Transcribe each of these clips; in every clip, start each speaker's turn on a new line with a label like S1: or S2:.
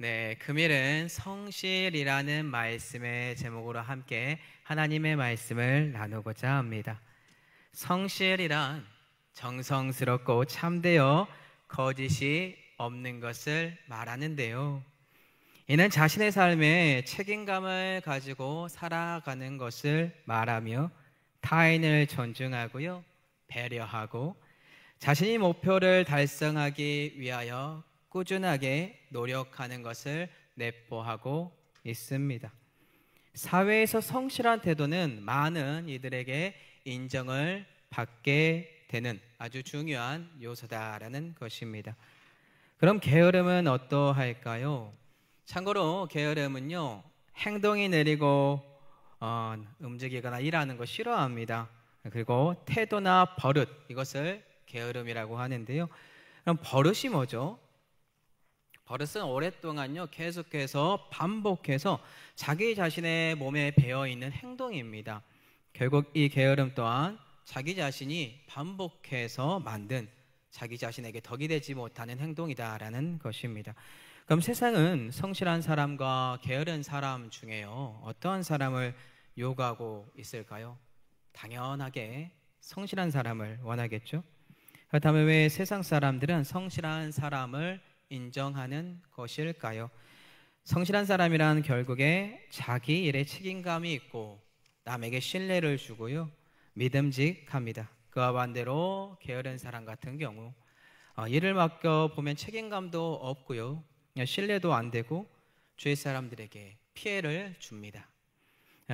S1: 네, 금일은 성실이라는 말씀의 제목으로 함께 하나님의 말씀을 나누고자 합니다. 성실이란 정성스럽고 참되어 거짓이 없는 것을 말하는데요. 이는 자신의 삶에 책임감을 가지고 살아가는 것을 말하며 타인을 존중하고요, 배려하고 자신이 목표를 달성하기 위하여 꾸준하게 노력하는 것을 내포하고 있습니다. 사회에서 성실한 태도는 많은 이들에게 인정을 받게 되는 아주 중요한 요소다라는 것입니다. 그럼 게으름은 어떠할까요? 참고로 게으름은요, 행동이 느리고 움직이거나 일하는 거 싫어합니다. 그리고 태도나 버릇, 이것을 게으름이라고 하는데요. 그럼 버릇이 뭐죠? 버릇은 오랫동안요 계속해서 반복해서 자기 자신의 몸에 배어있는 행동입니다. 결국 이 게으름 또한 자기 자신이 반복해서 만든 자기 자신에게 덕이 되지 못하는 행동이다라는 것입니다. 그럼 세상은 성실한 사람과 게으른 사람 중에요 어떠한 사람을 요구하고 있을까요? 당연하게 성실한 사람을 원하겠죠. 그렇다면 왜 세상 사람들은 성실한 사람을 인정하는 것일까요? 성실한 사람이란 결국에 자기 일에 책임감이 있고 남에게 신뢰를 주고요, 믿음직합니다. 그와 반대로 게으른 사람 같은 경우 일을 맡겨보면 책임감도 없고요, 신뢰도 안 되고 주위 사람들에게 피해를 줍니다.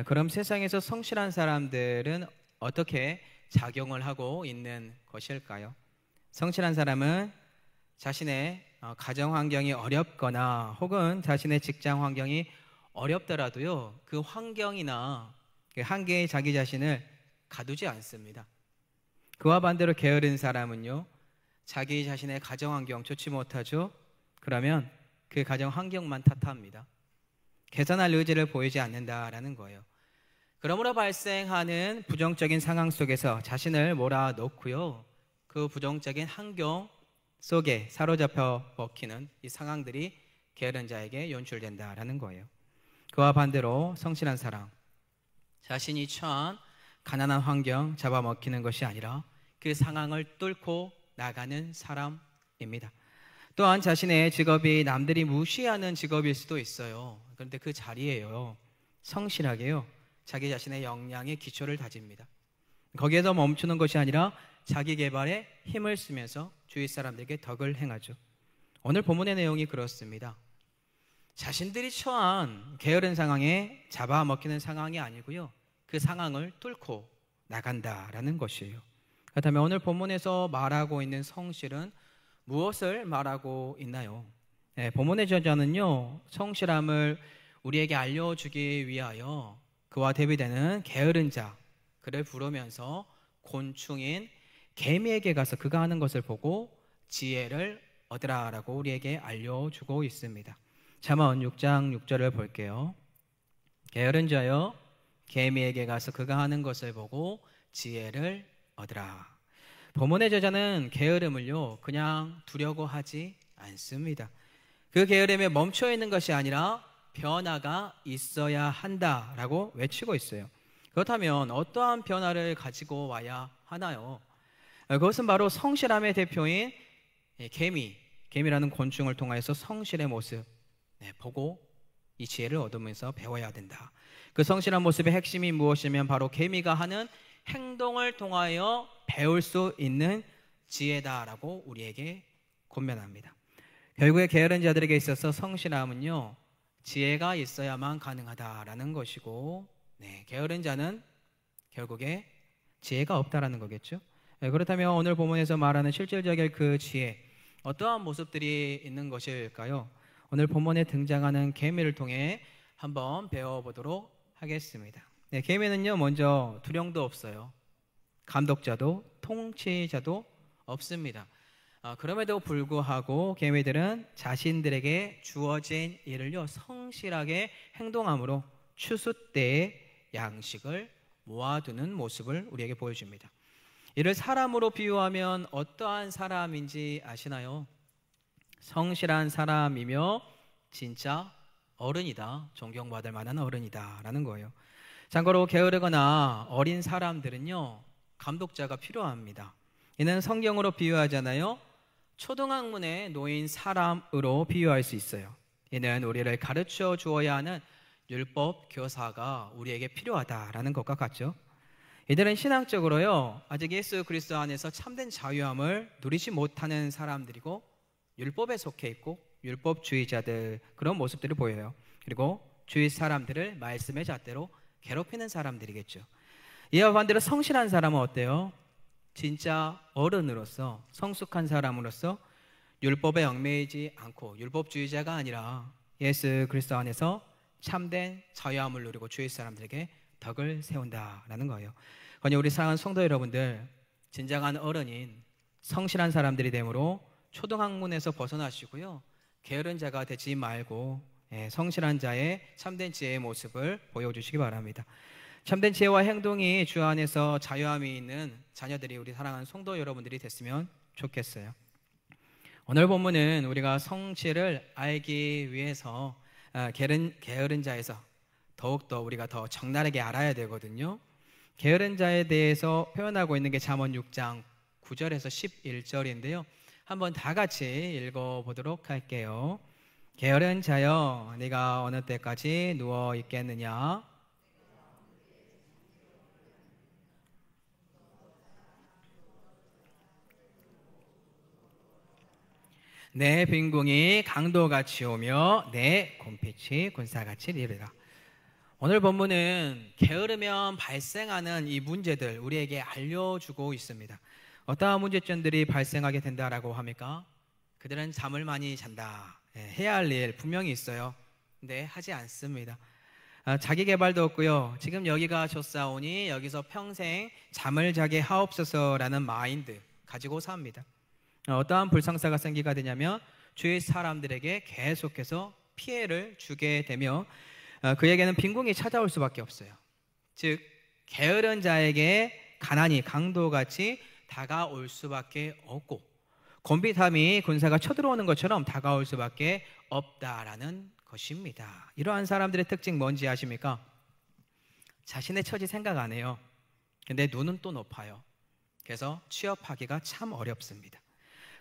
S1: 그럼 세상에서 성실한 사람들은 어떻게 작용을 하고 있는 것일까요? 성실한 사람은 자신의 가정 환경이 어렵거나 혹은 자신의 직장 환경이 어렵더라도요, 그 환경이나 그 한계에 자기 자신을 가두지 않습니다. 그와 반대로 게으른 사람은요, 자기 자신의 가정 환경 좋지 못하죠? 그러면 그 가정 환경만 탓합니다. 개선할 의지를 보이지 않는다라는 거예요. 그러므로 발생하는 부정적인 상황 속에서 자신을 몰아넣고요, 그 부정적인 환경 속에 사로잡혀 먹히는 이 상황들이 게으른 자에게 연출된다라는 거예요. 그와 반대로 성실한 사람, 자신이 처한 가난한 환경 잡아먹히는 것이 아니라 그 상황을 뚫고 나가는 사람입니다. 또한 자신의 직업이 남들이 무시하는 직업일 수도 있어요. 그런데 그 자리에요, 성실하게요, 자기 자신의 역량의 기초를 다집니다. 거기에서 멈추는 것이 아니라 자기 개발에 힘을 쓰면서 주위 사람들에게 덕을 행하죠. 오늘 본문의 내용이 그렇습니다. 자신들이 처한 게으른 상황에 잡아먹히는 상황이 아니고요, 그 상황을 뚫고 나간다라는 것이에요. 그렇다면 오늘 본문에서 말하고 있는 성실은 무엇을 말하고 있나요? 본문의 저자는요, 성실함을 우리에게 알려주기 위하여 그와 대비되는 게으른 자, 그를 부르면서 곤충인 개미에게 가서 그가 하는 것을 보고 지혜를 얻으라라고 우리에게 알려주고 있습니다. 잠언 6장 6절을 볼게요. 게으른 자여, 개미에게 가서 그가 하는 것을 보고 지혜를 얻으라. 본문의 저자는 게으름을요 그냥 두려고 하지 않습니다. 그 게으름에 멈춰 있는 것이 아니라 변화가 있어야 한다라고 외치고 있어요. 그렇다면 어떠한 변화를 가지고 와야 하나요? 그것은 바로 성실함의 대표인 개미라는 곤충을 통해서 성실의 모습 보고 이 지혜를 얻으면서 배워야 된다. 그 성실한 모습의 핵심이 무엇이면 바로 개미가 하는 행동을 통하여 배울 수 있는 지혜다라고 우리에게 권면합니다. 결국에 게으른 자들에게 있어서 성실함은요, 지혜가 있어야만 가능하다라는 것이고, 게으른 자는 결국에 지혜가 없다라는 거겠죠. 그렇다면 오늘 본문에서 말하는 실질적인 그 지혜, 어떠한 모습들이 있는 것일까요? 오늘 본문에 등장하는 개미를 통해 한번 배워보도록 하겠습니다. 개미는요, 먼저 두령도 없어요. 감독자도 통치자도 없습니다. 그럼에도 불구하고 개미들은 자신들에게 주어진 일을요 성실하게 행동함으로 추수 때의 양식을 모아두는 모습을 우리에게 보여줍니다. 이를 사람으로 비유하면 어떠한 사람인지 아시나요? 성실한 사람이며 진짜 어른이다, 존경받을 만한 어른이다 라는 거예요. 참고로 게으르거나 어린 사람들은요, 감독자가 필요합니다. 이는 성경으로 비유하잖아요. 초등학문에 놓인 사람으로 비유할 수 있어요. 이는 우리를 가르쳐 주어야 하는 율법 교사가 우리에게 필요하다라는 것과 같죠. 이들은 신앙적으로요, 아직 예수 그리스도 안에서 참된 자유함을 누리지 못하는 사람들이고 율법에 속해 있고 율법주의자들, 그런 모습들을 보여요. 그리고 주위 사람들을 말씀의 잣대로 괴롭히는 사람들이겠죠. 이와 반대로 성실한 사람은 어때요? 진짜 어른으로서, 성숙한 사람으로서 율법에 얽매이지 않고 율법주의자가 아니라 예수 그리스도 안에서 참된 자유함을 누리고 주위 사람들에게 덕을 세운다라는 거예요. 그러니 우리 사랑하는 성도 여러분들, 진정한 어른인 성실한 사람들이 되므로 초등학문에서 벗어나시고요, 게으른 자가 되지 말고 성실한 자의 참된 지혜의 모습을 보여주시기 바랍니다. 참된 지혜와 행동이 주 안에서 자유함이 있는 자녀들이 우리 사랑하는 성도 여러분들이 됐으면 좋겠어요. 오늘 본문은 우리가 성실을 알기 위해서 게으른 자에서 더욱더 우리가 더 적나라하게 알아야 되거든요. 게으른 자에 대해서 표현하고 있는 게 잠언 6장 9절에서 11절인데요. 한번 다 같이 읽어보도록 할게요. 게으른 자여, 네가 어느 때까지 누워 있겠느냐? 내 빈궁이 강도같이 오며 내 곰빛이 군사같이 이르라. 오늘 본문은 게으르면 발생하는 이 문제들 우리에게 알려주고 있습니다. 어떠한 문제점들이 발생하게 된다라고 합니까? 그들은 잠을 많이 잔다. 해야 할 일 분명히 있어요. 근데 하지 않습니다. 자기 개발도 없고요. 지금 여기가 좋사오니 여기서 평생 잠을 자게 하옵소서라는 마인드 가지고 삽니다. 어떠한 불상사가 생기게 되냐면 주위 사람들에게 계속해서 피해를 주게 되며 그에게는 빈궁이 찾아올 수밖에 없어요. 즉 게으른 자에게 가난이 강도같이 다가올 수밖에 없고 곤비탐이 군사가 쳐들어오는 것처럼 다가올 수밖에 없다라는 것입니다. 이러한 사람들의 특징 뭔지 아십니까? 자신의 처지 생각 안 해요. 근데 눈은 또 높아요. 그래서 취업하기가 참 어렵습니다.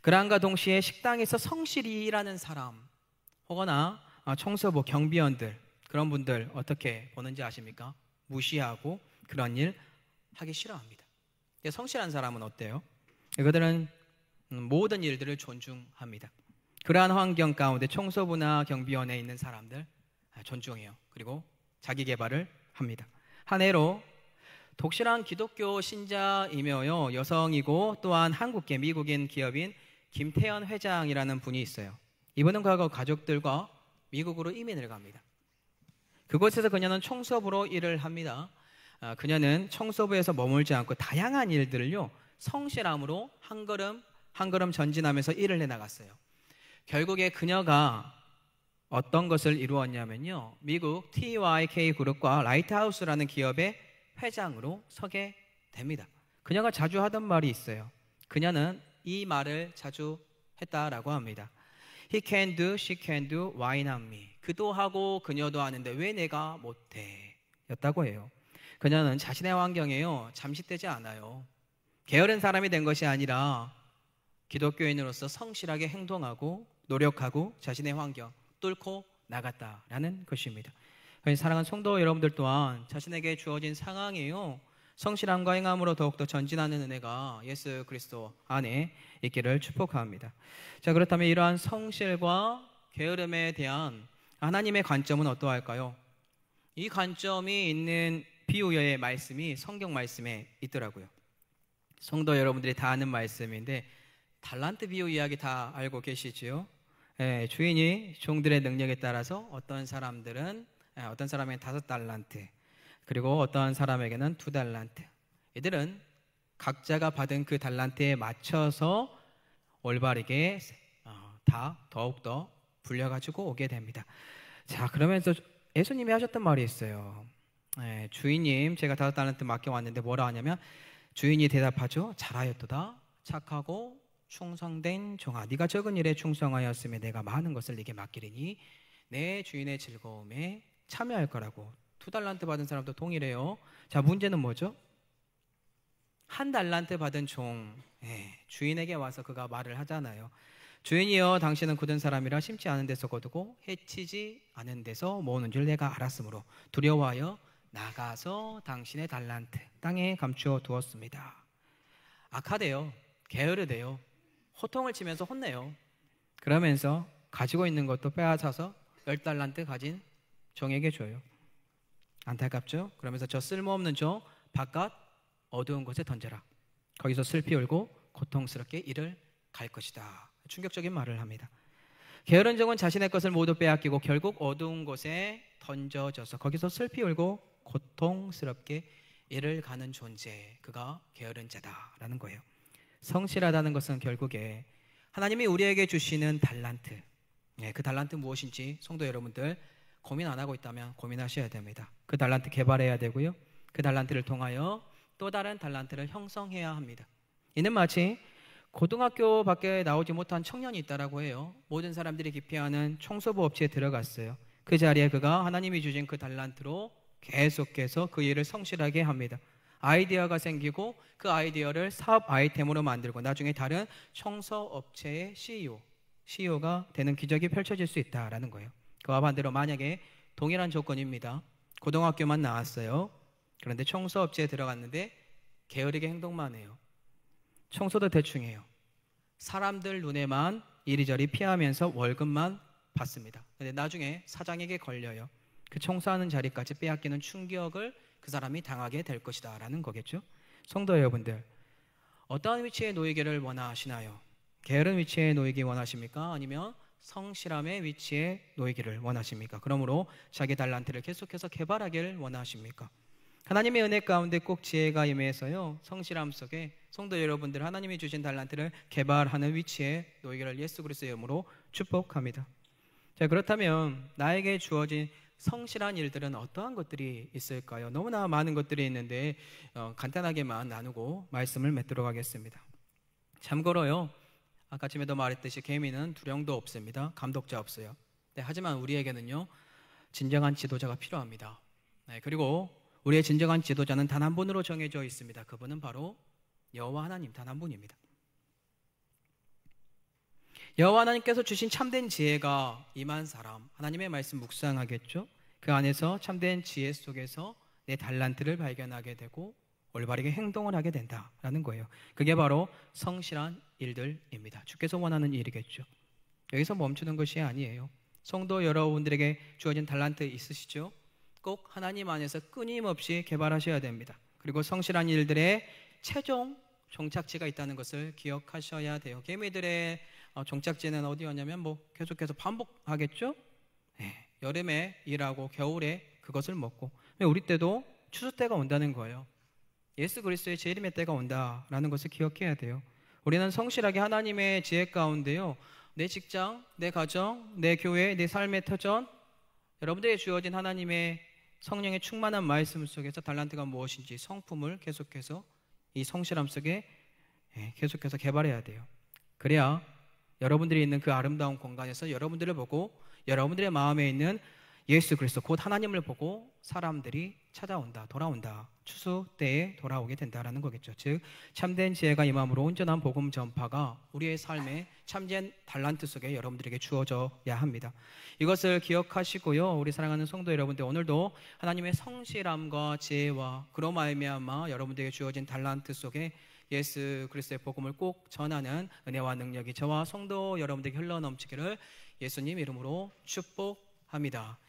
S1: 그러한과 동시에 식당에서 성실히 일하는 사람 혹은 청소부, 경비원들, 그런 분들 어떻게 보는지 아십니까? 무시하고 그런 일 하기 싫어합니다. 성실한 사람은 어때요? 그들은 모든 일들을 존중합니다. 그러한 환경 가운데 청소부나 경비원에 있는 사람들 존중해요. 그리고 자기 개발을 합니다. 한 해로 독실한 기독교 신자이며요, 여성이고 또한 한국계 미국인 기업인 김태현 회장이라는 분이 있어요. 이분은 과거 가족들과 미국으로 이민을 갑니다. 그곳에서 그녀는 청소부로 일을 합니다. 그녀는 청소부에서 머물지 않고 다양한 일들을요, 성실함으로 한 걸음 한 걸음 전진하면서 일을 해나갔어요. 결국에 그녀가 어떤 것을 이루었냐면요, 미국 TYK 그룹과 라이트하우스라는 기업의 회장으로 서게 됩니다. 그녀가 자주 하던 말이 있어요. 그녀는 이 말을 자주 했다라고 합니다. He can do, she can do, why not me? 그도 하고 그녀도 하는데 왜 내가 못해? 였다고 해요. 그녀는 자신의 환경에요, 잠식되지 않아요. 게으른 사람이 된 것이 아니라 기독교인으로서 성실하게 행동하고 노력하고 자신의 환경 뚫고 나갔다라는 것입니다. 사랑하는 성도 여러분들 또한 자신에게 주어진 상황이에요, 성실함과 행함으로 더욱더 전진하는 은혜가 예수 그리스도 안에 있기를 축복합니다. 자, 그렇다면 이러한 성실과 게으름에 대한 하나님의 관점은 어떠할까요? 이 관점이 있는 비유의 말씀이 성경 말씀에 있더라고요. 성도 여러분들이 다 아는 말씀인데 달란트 비유 이야기 다 알고 계시지요? 주인이 종들의 능력에 따라서 어떤 사람에게는 5달란트, 그리고 어떤 사람에게는 2달란트. 이들은 각자가 받은 그 달란트에 맞춰서 올바르게 더욱더 불려가지고 오게 됩니다. 자, 그러면서 예수님이 하셨던 말이 있어요. 주인님, 제가 5달란트 맡겨왔는데 뭐라 하냐면, 주인이 대답하죠. 잘하였도다, 착하고 충성된 종아, 네가 적은 일에 충성하였으면 내가 많은 것을 네게 맡기리니 내 주인의 즐거움에 참여할 거라고. 2달란트 받은 사람도 동일해요. 자, 문제는 뭐죠? 1달란트 받은 종, 주인에게 와서 그가 말을 하잖아요. 주인이여, 당신은 굳은 사람이라 심지 않은 데서 거두고 해치지 않은 데서 모으는 줄 내가 알았으므로 두려워하여 나가서 당신의 달란트 땅에 감추어 두었습니다. 악하대요. 게으르대요. 호통을 치면서 혼내요. 그러면서 가지고 있는 것도 빼앗아서 10달란트 가진 종에게 줘요. 안타깝죠? 그러면서 저 쓸모없는 종 바깥 어두운 곳에 던져라. 거기서 슬피 울고 고통스럽게 이를 갈 것이다. 충격적인 말을 합니다. 게으른 종은 자신의 것을 모두 빼앗기고 결국 어두운 곳에 던져져서 거기서 슬피 울고 고통스럽게 이를 가는 존재, 그가 게으른 자다라는 거예요. 성실하다는 것은 결국에 하나님이 우리에게 주시는 달란트, 그 달란트 무엇인지 성도 여러분들 고민 안 하고 있다면 고민하셔야 됩니다. 그 달란트 개발해야 되고요, 그 달란트를 통하여 또 다른 달란트를 형성해야 합니다. 이는 마치 고등학교 밖에 나오지 못한 청년이 있다라고 해요. 모든 사람들이 기피하는 청소부 업체에 들어갔어요. 그 자리에 그가 하나님이 주신 그 달란트로 계속해서 그 일을 성실하게 합니다. 아이디어가 생기고 그 아이디어를 사업 아이템으로 만들고 나중에 다른 청소업체의 CEO가 되는 기적이 펼쳐질 수 있다라는 거예요. 그와 반대로 만약에 동일한 조건입니다. 고등학교만 나왔어요. 그런데 청소업체에 들어갔는데 게으르게 행동만 해요. 청소도 대충 해요. 사람들 눈에만 이리저리 피하면서 월급만 받습니다. 근데 나중에 사장에게 걸려요. 그 청소하는 자리까지 빼앗기는 충격을 그 사람이 당하게 될 것이다 라는 거겠죠. 성도 여러분들, 어떠한 위치에 놓이기를 원하시나요? 게으른 위치에 놓이기 원하십니까? 아니면 성실함의 위치에 놓이기를 원하십니까? 그러므로 자기 달란트를 계속해서 개발하기를 원하십니까? 하나님의 은혜 가운데 꼭 지혜가 임해서요, 성실함 속에 성도 여러분들 하나님이 주신 달란트를 개발하는 위치에 놓이기를 예수 그리스도의 이름으로 축복합니다. 자, 그렇다면 나에게 주어진 성실한 일들은 어떠한 것들이 있을까요? 너무나 많은 것들이 있는데 간단하게만 나누고 말씀을 맺도록 하겠습니다. 참고로요, 아까 전에도 말했듯이 개미는 두령도 없습니다. 감독자 없어요. 네, 하지만 우리에게는요, 진정한 지도자가 필요합니다. 네, 그리고 우리의 진정한 지도자는 단 한 분으로 정해져 있습니다. 그분은 바로 여호와 하나님 단 한 분입니다. 여호와 하나님께서 주신 참된 지혜가 임한 사람, 하나님의 말씀 묵상하겠죠. 그 안에서 참된 지혜 속에서 내 달란트를 발견하게 되고 올바르게 행동을 하게 된다라는 거예요. 그게 바로 성실한 일들입니다. 주께서 원하는 일이겠죠. 여기서 멈추는 것이 아니에요. 성도 여러분들에게 주어진 달란트 있으시죠? 꼭 하나님 안에서 끊임없이 개발하셔야 됩니다. 그리고 성실한 일들의 최종 종착지가 있다는 것을 기억하셔야 돼요. 개미들의 종착지는 어디였냐면 계속해서 반복하겠죠. 여름에 일하고 겨울에 그것을 먹고, 우리 때도 추수 때가 온다는 거예요. 예수 그리스도의 재림의 때가 온다라는 것을 기억해야 돼요. 우리는 성실하게 하나님의 지혜 가운데요, 내 직장, 내 가정, 내 교회, 내 삶의 터전, 여러분들에게 주어진 하나님의 성령의 충만한 말씀 속에서 달란트가 무엇인지 성품을 계속해서 이 성실함 속에 계속해서 개발해야 돼요. 그래야 여러분들이 있는 그 아름다운 공간에서 여러분들을 보고 여러분들의 마음에 있는 예수 그리스도 곧 하나님을 보고 사람들이 찾아온다, 돌아온다, 추수 때에 돌아오게 된다라는 거겠죠. 즉 참된 지혜가 임함으로 온전한 복음 전파가 우리의 삶의 참된 달란트 속에 여러분들에게 주어져야 합니다. 이것을 기억하시고요, 우리 사랑하는 성도 여러분들, 오늘도 하나님의 성실함과 지혜와 그로 말미암아 여러분들에게 주어진 달란트 속에 예수 그리스도의 복음을 꼭 전하는 은혜와 능력이 저와 성도 여러분들에게 흘러넘치기를 예수님 이름으로 축복합니다.